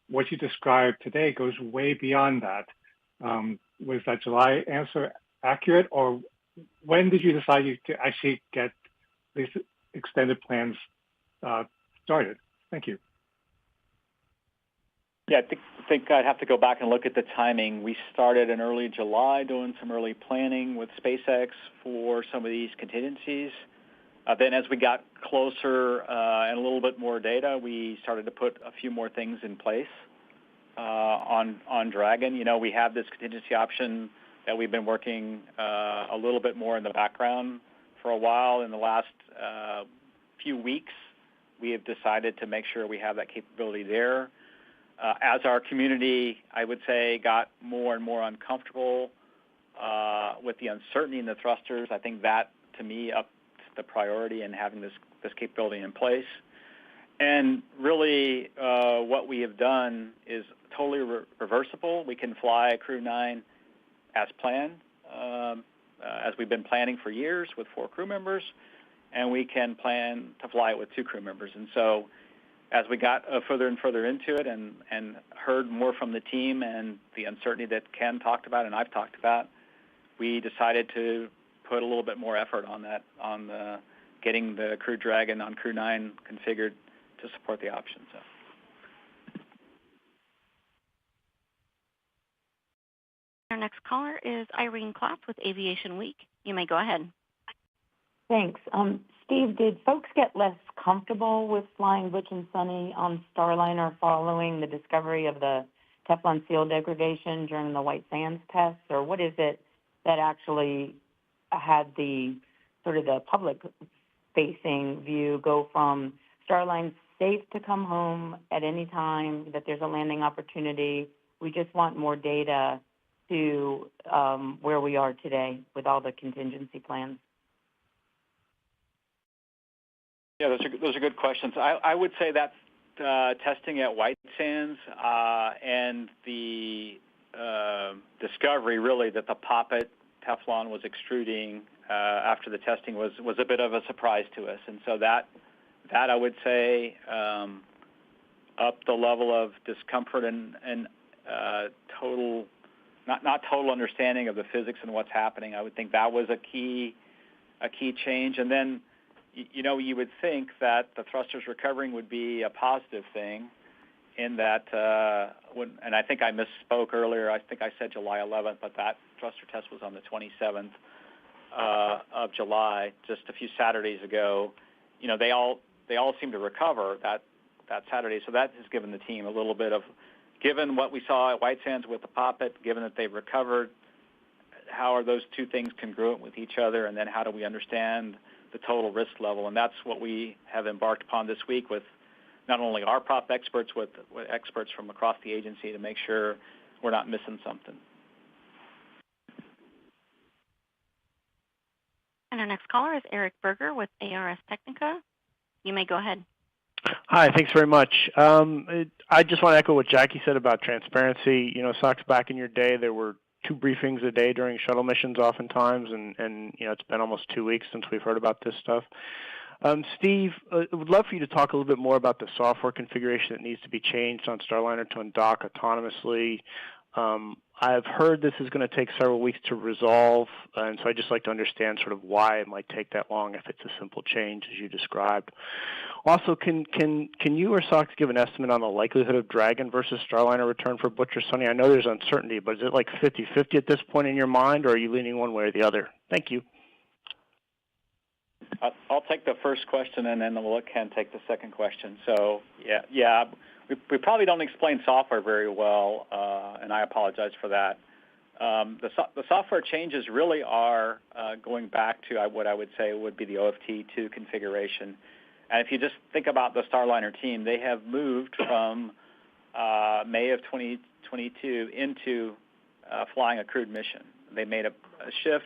What you described today goes way beyond that. Was that July answer accurate, or when did you decide to actually get these extended plans started? Thank you. Yeah, I think I'd have to go back and look at the timing. We started in early July doing some early planning with SpaceX for some of these contingencies. Then as we got closer and a little bit more data, we started to put a few more things in place on Dragon. We have this contingency option that we've been working a little bit more in the background for a while. In the last few weeks, we have decided to make sure we have that capability there. As our community, I would say, got more and more uncomfortable with the uncertainty in the thrusters, I think that, to me, upped the priority in having this capability in place. And really, what we have done is totally reversible. We can fly a Crew-9 as planned, as we've been planning for years with 4 crew members, and we can plan to fly it with 2 crew members. And so as we got further and further into it and heard more from the team and the uncertainty that Ken talked about and I've talked about, we decided to put a little bit more effort on that, on getting the Crew Dragon on Crew-9 configured support the option. So. Our next caller is Irene Klopp with Aviation Week. You may go ahead. Thanks. Steve, did folks get less comfortable with flying Butch and Sunny on Starliner following the discovery of the Teflon seal degradation during the White Sands tests, or what is it that actually had the sort of the public-facing view go from Starline's safe to come home at any time, that there's a landing opportunity, we just want more data, to where we are today with all the contingency plans? Yeah, those are good questions. I would say that testing at White Sands and the discovery, really, that the poppet Teflon was extruding after the testing was a bit of a surprise to us, and so that I would say upped the level of discomfort and total, not total understanding of the physics and what's happening. I would think that was a key change, and then. You would think that the thrusters recovering would be a positive thing in that, and I think I misspoke earlier. I think I said July 11th, but that thruster test was on the 27th of July, just a few Saturdays ago. They all seem to recover that Saturday, so that has given the team a little bit of, given what we saw at White Sands with the poppet, given that they've recovered, how are those two things congruent with each other, and then how do we understand the total risk level? And that's what we have embarked upon this week with not only our prop experts, with experts from across the agency to make sure we're not missing something. And our next caller is Eric Berger with ARS Technica. You may go ahead. Hi, thanks very much. I just want to echo what Jackie said about transparency. Sox, back in your day, there were 2 briefings a day during shuttle missions oftentimes, and it's been almost 2 weeks since we've heard about this stuff. Steve, I would love for you to talk a little bit more about the software configuration that needs to be changed on Starliner to undock autonomously. I've heard this is going to take several weeks to resolve, and so I'd just like to understand sort of why it might take that long if it's a simple change as you described. Also, can you or Sox give an estimate on the likelihood of Dragon versus Starliner return for Butch or Sunny? I know there's uncertainty, but is it like 50-50 at this point in your mind, or are you leaning one way or the other? Thank you. I'll take the first question, and then we'll let Ken take the second question. So, yeah, we probably don't explain software very well, and I apologize for that. The software changes really are going back to what I would say would be the OFT2 configuration. And if you just think about the Starliner team, they have moved from May of 2022 into flying a crewed mission. They made a shift